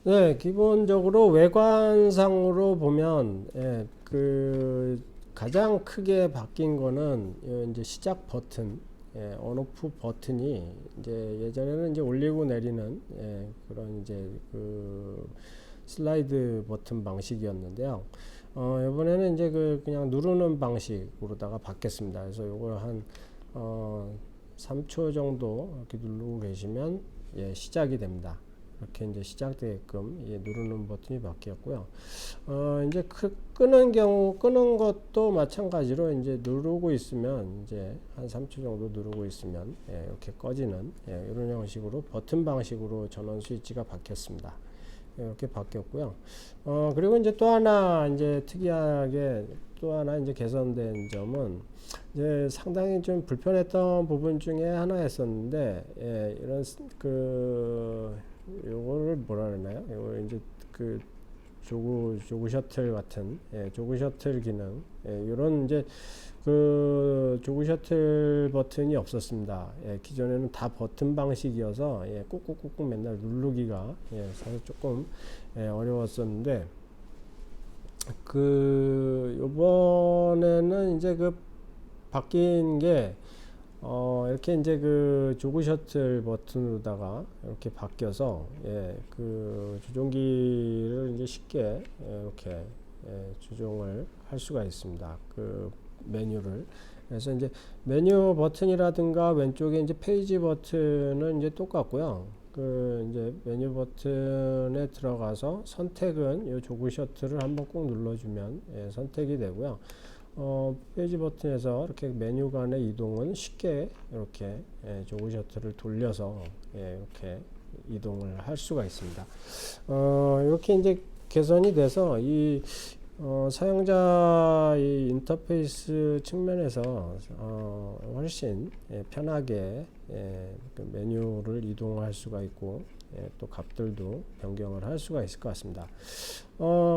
네, 기본적으로 외관상으로 보면, 그 가장 크게 바뀐 거는 이제 시작 버튼, 온오프 버튼이 이제 예전에는 이제 올리고 내리는 그런 이제 그 슬라이드 버튼 방식이었는데요. 이번에는 이제 그냥 누르는 방식으로다가 바뀌었습니다. 그래서 요걸 한 3초 정도 이렇게 누르고 계시면 시작이 됩니다. 이렇게 이제 시작되게끔 누르는 버튼이 바뀌었고요. 이제 끄는 것도 마찬가지로 이제 누르고 있으면 이제 한 3초 정도 누르고 있으면 이렇게 꺼지는 이런 형식으로 버튼 방식으로 전원 스위치가 바뀌었습니다. 이렇게 바뀌었고요. 그리고 이제 또 하나 이제 특이하게 또 하나 이제 개선된 점은 이제 상당히 좀 불편했던 부분 중에 하나였었는데, 이런 요거를 뭐라 그러나요? 요거 이제 조그 셔틀 같은 조그 셔틀 기능, 이런 이제 조그 셔틀 버튼이 없었습니다. 기존에는 다 버튼 방식이어서 꾹꾹꾹꾹 맨날 누르기가 사실 조금 어려웠었는데, 요번에는 이제 바뀐 게 이렇게 이제 조그 셔틀 버튼으로다가 이렇게 바뀌어서 조종기를 이제 쉽게 이렇게 조종을 할 수가 있습니다. 메뉴를. 그래서 이제 메뉴 버튼이라든가 왼쪽에 이제 페이지 버튼은 이제 똑같고요. 이제 메뉴 버튼에 들어가서 선택은 이 조그 셔틀을 한번 꼭 눌러주면 선택이 되고요. 페이지 버튼에서 이렇게 메뉴 간의 이동은 쉽게 이렇게 조그 셔틀을 돌려서 이렇게 이동을 할 수가 있습니다. 이렇게 이제 개선이 돼서 사용자 인터페이스 측면에서 훨씬 편하게 그 메뉴를 이동할 수가 있고 또 값들도 변경을 할 수가 있을 것 같습니다.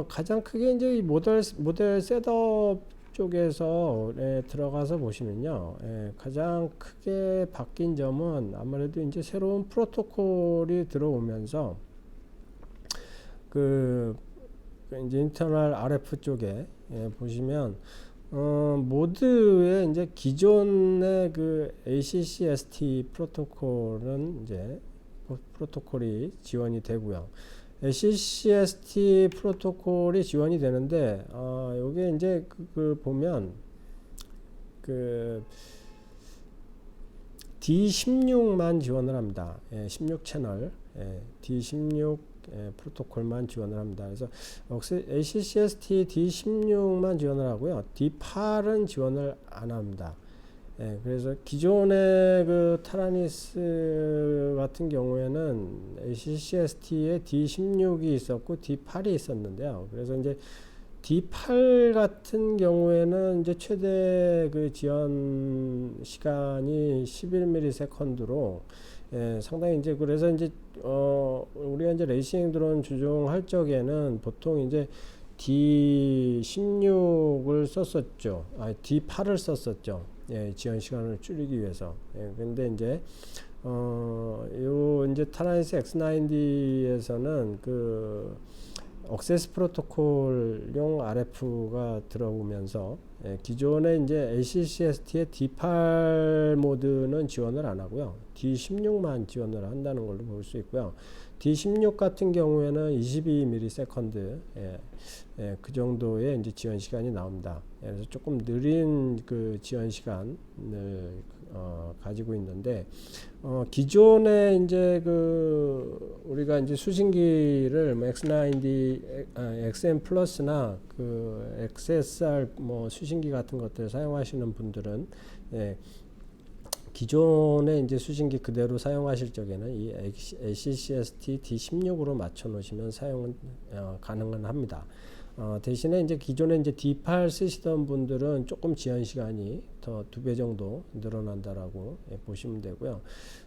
가장 크게 이제 이 모델 셋업 쪽에서 들어가서 보시면요, 가장 크게 바뀐 점은 아무래도 이제 새로운 프로토콜이 들어오면서 이제 인터널 RF 쪽에 보시면 모드에 이제 기존의 ACCST 프로토콜은 이제 프로토콜이 지원이 되고요. ACCST 프로토콜이 지원이 되는데, 요게 이제 보면 D16만 지원을 합니다. 16 채널 D16 프로토콜만 지원을 합니다. 그래서 ACCST D16만 지원을 하고요. D8은 지원을 안 합니다. 그래서 기존의 타라니스 같은 경우에는 ACCST에 D16이 있었고 D8이 있었는데요. 그래서 이제 D8 같은 경우에는 이제 최대 지연 시간이 11ms로 상당히 이제 그래서 이제 우리가 이제 레이싱 드론 조종할 적에는 보통 이제 D16을 썼었죠. D8을 썼었죠. 지연 시간을 줄이기 위해서. 근데 이제 이제 타라니스 X9D에서는 억세스 프로토콜용 RF가 들어오면서 기존의 이제 ACCST의 D8 모드는 지원을 안 하고요. D16만 지원을 한다는 걸로 볼 수 있고요. D16 같은 경우에는 22ms 그 정도의 이제 지연 시간이 나옵니다. 그래서 조금 느린 지연 시간을 가지고 있는데, 기존에 이제 우리가 이제 수신기를 X9D, XM 플러스나 XSR 수신기 같은 것들 사용하시는 분들은 기존의 이제 수신기 그대로 사용하실 적에는 이 ACCST D16으로 맞춰 놓으시면 사용은 가능은 합니다. 대신에 이제 기존에 이제 D8 쓰시던 분들은 조금 지연 시간이 더 2배 정도 늘어난다라고 보시면 되고요.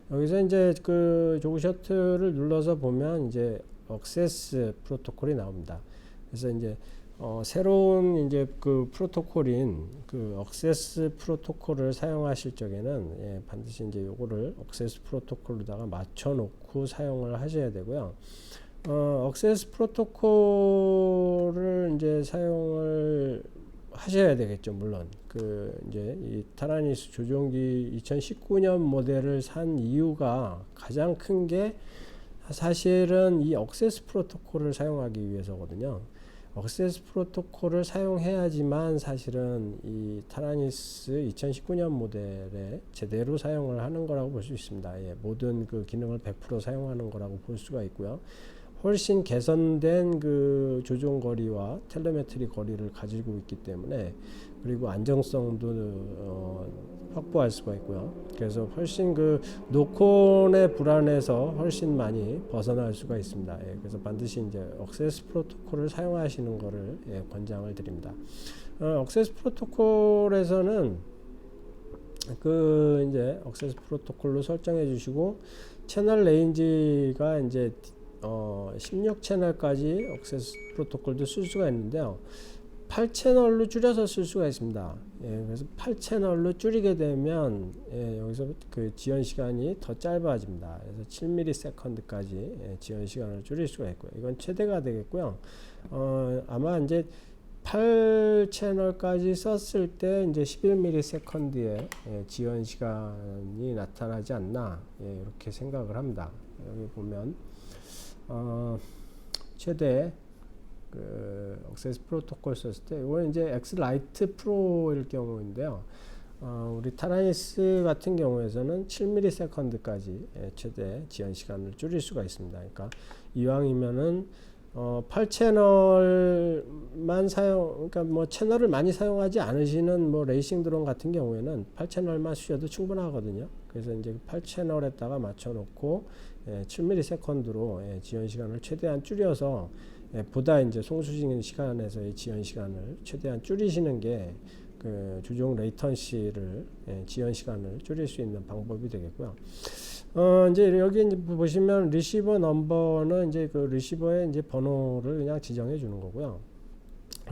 여기서 이제 조그 셔틀을 눌러서 보면 이제 억세스 프로토콜이 나옵니다. 그래서 이제 새로운 이제 프로토콜인 억세스 프로토콜을 사용하실 적에는 반드시 이제 요거를 억세스 프로토콜로다가 맞춰 놓고 사용을 하셔야 되고요. 억세스 프로토콜을 이제 사용을 하셔야 되겠죠. 물론 그 이제 이 타라니스 조종기 2019년 모델을 산 이유가 가장 큰 게 사실은 이 억세스 프로토콜을 사용하기 위해서거든요. 억세스 프로토콜을 사용해야지만 사실은 이 타라니스 2019년 모델에 제대로 사용을 하는 거라고 볼 수 있습니다. 예, 모든 그 기능을 100% 사용하는 거라고 볼 수가 있고요. 훨씬 개선된 그 조종 거리와 텔레메트리 거리를 가지고 있기 때문에, 그리고 안정성도 확보할 수가 있고요. 그래서 훨씬 그 노콘의 불안에서 훨씬 많이 벗어날 수가 있습니다. 예, 그래서 반드시 이제 억세스 프로토콜을 사용하시는 것을 권장을 드립니다. 억세스 프로토콜에서는 그 이제 억세스 프로토콜로 설정해 주시고, 채널 레인지가 이제 16채널까지 억세스 프로토콜도 쓸 수가 있는데요. 8채널로 줄여서 쓸 수가 있습니다. 예, 그래서 8채널로 줄이게 되면 여기서 그 지연 시간이 더 짧아집니다. 그래서 7ms까지 지연 시간을 줄일 수가 있고요. 이건 최대가 되겠고요. 아마 이제 8채널까지 썼을 때 이제 11ms의 지연 시간이 나타나지 않나, 이렇게 생각을 합니다. 여기 보면 최대 그 억세스 프로토콜 썼을 때, 이건 이제 엑스 라이트 프로일 경우인데요. 우리 타라니스 같은 경우에서는 7ms까지 최대 지연 시간을 줄일 수가 있습니다. 그러니까 이왕이면은 8채널만 그러니까 뭐 채널을 많이 사용하지 않으시는 뭐 레이싱 드론 같은 경우에는 8채널만 쓰셔도 충분하거든요. 그래서 이제 8채널에다가 맞춰놓고 7ms로 지연 시간을 최대한 줄여서 보다 이제 송수신 시간에서의 지연 시간을 최대한 줄이시는 게 그 조종 레이턴시를 지연 시간을 줄일 수 있는 방법이 되겠고요. 이제 여기 이제 보시면 리시버 넘버는 이제 그 리시버의 이제 번호를 그냥 지정해 주는 거고요.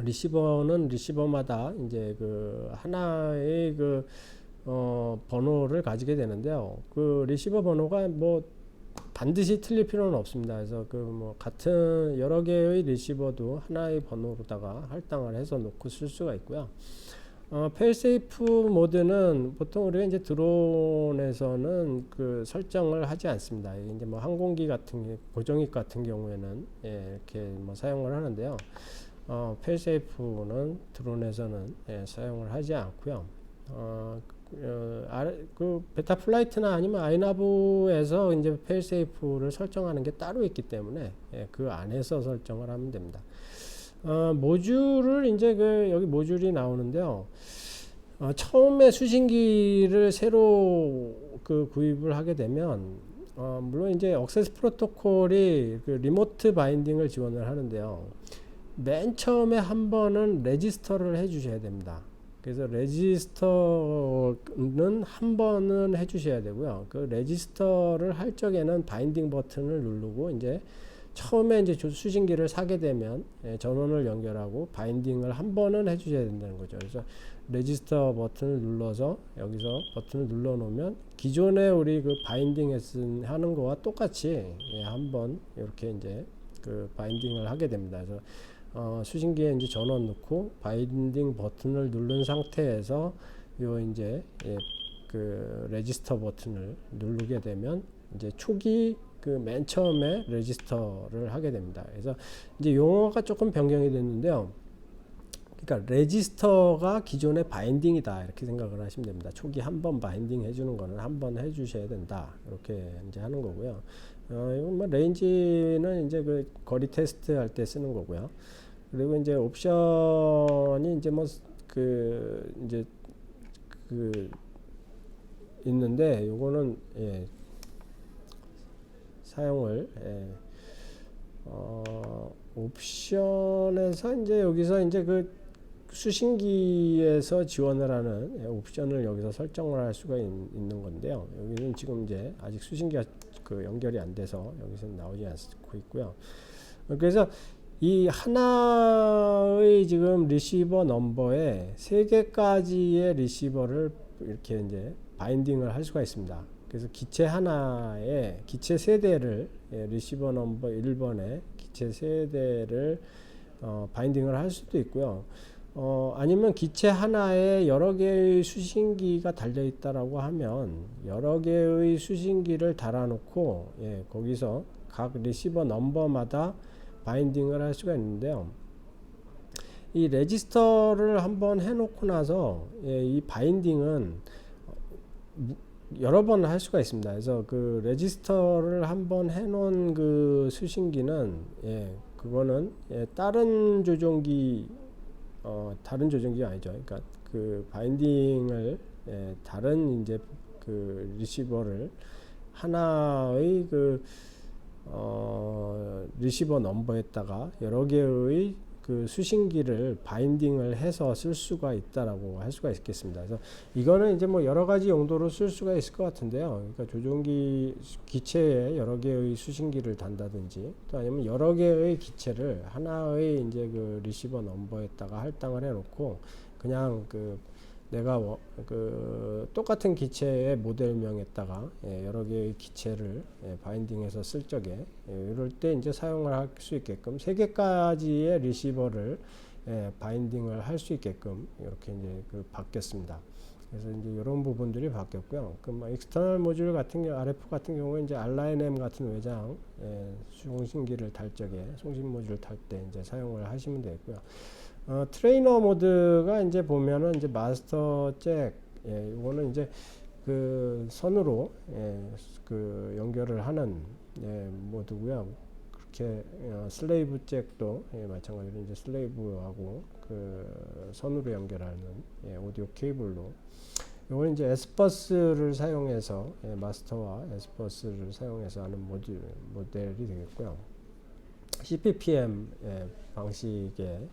리시버는 리시버마다 이제 그 하나의 그 번호를 가지게 되는데요. 그 리시버 번호가 뭐 반드시 틀릴 필요는 없습니다. 그래서 그 뭐 같은 여러 개의 리시버도 하나의 번호로다가 할당을 해서 놓고 쓸 수가 있고요. 페일세이프 모드는 보통 우리가 이제 드론에서는 그 설정을 하지 않습니다. 이제 뭐 항공기 같은 고정익 같은 경우에는 이렇게 뭐 사용을 하는데요. 페일세이프는 드론에서는 사용을 하지 않고요. 그 베타 플라이트나 아니면 아이나브에서 이제 페일세이프를 설정하는 게 따로 있기 때문에 그 안에서 설정을 하면 됩니다. 모듈을 이제 여기 모듈이 나오는데요. 처음에 수신기를 새로 구입을 하게 되면 물론 이제 억세스 프로토콜이 그 리모트 바인딩을 지원을 하는데요. 맨 처음에 한 번은 레지스터를 해 주셔야 됩니다. 그래서 레지스터는 한 번은 해 주셔야 되고요. 그 레지스터를 할 적에는 바인딩 버튼을 누르고 이제 처음에 이제 수신기를 사게 되면 전원을 연결하고 바인딩을 한 번은 해 주셔야 된다는 거죠. 그래서 레지스터 버튼을 눌러서 여기서 버튼을 눌러 놓으면 기존에 우리 그 바인딩 하는 거와 똑같이 한 번 이렇게 이제 그 바인딩을 하게 됩니다. 그래서 수신기에 이제 전원 넣고 바인딩 버튼을 누른 상태에서 요 이제 그 레지스터 버튼을 누르게 되면 이제 초기 그 맨 처음에 레지스터를 하게 됩니다. 그래서 이제 용어가 조금 변경이 됐는데요. 그러니까 레지스터가 기존의 바인딩이다 이렇게 생각을 하시면 됩니다. 초기 한 번 바인딩 해주는 거는 한 번 해주셔야 된다 이렇게 이제 하는 거고요. 이건 뭐 레인지는 이제 그 거리 테스트 할 때 쓰는 거고요. 그리고 이제 옵션이 이제 뭐 그 이제 그 있는데 요거는 사용을 옵션에서 이제 여기서 이제 그 수신기에서 지원을 하는 옵션을 여기서 설정을 할 수가 있는 건데요. 여기는 지금 이제 아직 수신기가 그 연결이 안 돼서 여기서는 나오지 않고 있고요. 그래서 이 하나의 지금 리시버 넘버에 3개까지의 리시버를 이렇게 이제 바인딩을 할 수가 있습니다. 그래서 기체 하나에 기체 세대를 리시버 넘버 1번에 기체 세대를 바인딩을 할 수도 있고요. 아니면 기체 하나에 여러 개의 수신기가 달려 있다라고 하면 여러 개의 수신기를 달아놓고 거기서 각 리시버 넘버마다 바인딩을 할 수가 있는데요. 이 레지스터를 한번 해놓고 나서 이 바인딩은 여러 번 할 수가 있습니다. 그래서 그 레지스터를 한번 해놓은 그 수신기는 그거는 다른 조종기 다른 조종기가 아니죠. 그러니까 그 바인딩을 다른 이제 그 리시버를 하나의 그 리시버 넘버에다가 여러 개의 그 수신기를 바인딩을 해서 쓸 수가 있다라고 할 수가 있겠습니다. 그래서 이거는 이제 뭐 여러 가지 용도로 쓸 수가 있을 것 같은데요. 그러니까 조종기 기체에 여러 개의 수신기를 단다든지 또 아니면 여러 개의 기체를 하나의 이제 그 리시버 넘버에다가 할당을 해놓고 그냥 그 내가 그 똑같은 기체의 모델명에다가 여러 개의 기체를 바인딩해서 쓸 적에 이럴 때 이제 사용을 할 수 있게끔 3개까지의 리시버를 바인딩을 할 수 있게끔 이렇게 이제 그 바뀌었습니다. 그래서 이제 이런 부분들이 바뀌었고요. 그 뭐 익스터널 모듈 같은 경우 RF 같은 경우에 이제 RNM 같은 외장 송신기를 달 적에 송신 모듈 탈 때 이제 사용을 하시면 되고요. 트레이너 모드가 이제 보면은 이제 마스터 잭, 이거는 이제 그 선으로 그 연결을 하는 모드고요. 그렇게 슬레이브 잭도 마찬가지로 이제 슬레이브하고 그 선으로 연결하는 오디오 케이블로. 이건 이제 S버스를 사용해서 마스터와 S버스를 사용해서 하는 모델이 되겠고요. CPPM 방식의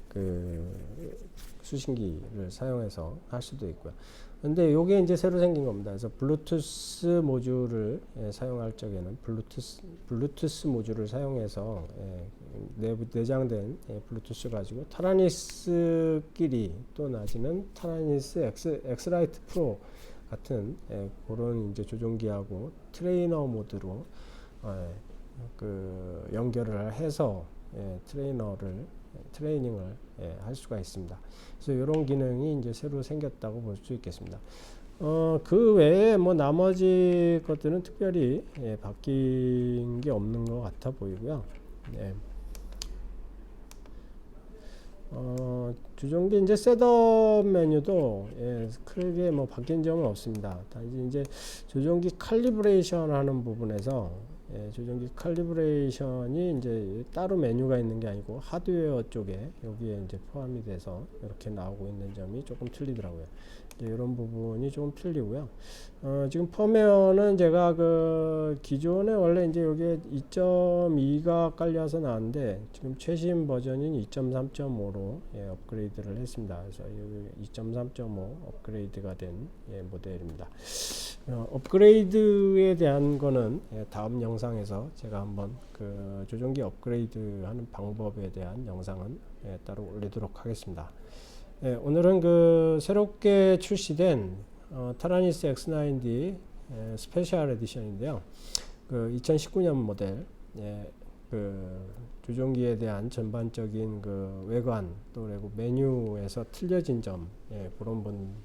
그 수신기를 사용해서 할 수도 있고요. 근데 요게 이제 새로 생긴 겁니다. 그래서 블루투스 모듈을 사용할 적에는 블루투스 모듈을 사용해서 내장된 블루투스 가지고 타라니스끼리 또 나지는 타라니스 엑스라이트 프로 같은 그런 이제 조종기하고 트레이너 모드로 그 연결을 해서 트레이닝을 할 수가 있습니다. 그래서 이런 기능이 이제 새로 생겼다고 볼 수 있겠습니다. 그 외에 뭐 나머지 것들은 특별히 바뀐 게 없는 것 같아 보이고요. 조종기 이제 셋업 메뉴도 크게 뭐 바뀐 점은 없습니다. 단지 이제 조종기 칼리브레이션 하는 부분에서 조종기 칼리브레이션이 이제 따로 메뉴가 있는 게 아니고 하드웨어 쪽에 여기에 이제 포함이 돼서 이렇게 나오고 있는 점이 조금 틀리더라고요. 이런 부분이 조금 틀리고요. 지금 펌웨어는 제가 그 기존에 원래 이제 여기에 2.2가 깔려서 나왔는데 지금 최신 버전인 2.3.5로 업그레이드를 했습니다. 그래서 여기 2.3.5 업그레이드가 된 모델입니다. 업그레이드에 대한 거는 다음 영상에서 제가 한번 그 조종기 업그레이드 하는 방법에 대한 영상은 따로 올리도록 하겠습니다. 오늘은 그 새롭게 출시된 타라니스 X9D 스페셜 에디션인데요. 그 2019년 모델 그 조종기에 대한 전반적인 그 외관 또 그리고 메뉴에서 틀려진 점 그런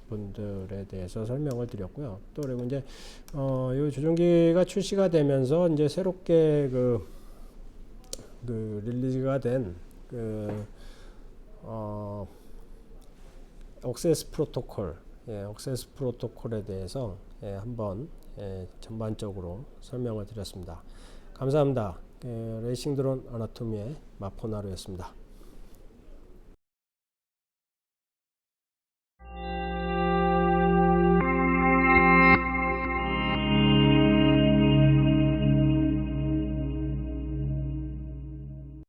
분들에 대해서 설명을 드렸고요. 또 그리고 이제 이 조종기가 출시가 되면서 이제 새롭게 그 릴리즈가 된 그 억세스 프로토콜, 억세스 프로토콜에 대해서 한번 전반적으로 설명을 드렸습니다. 감사합니다. 레이싱 드론 아나토미의 마포나루였습니다.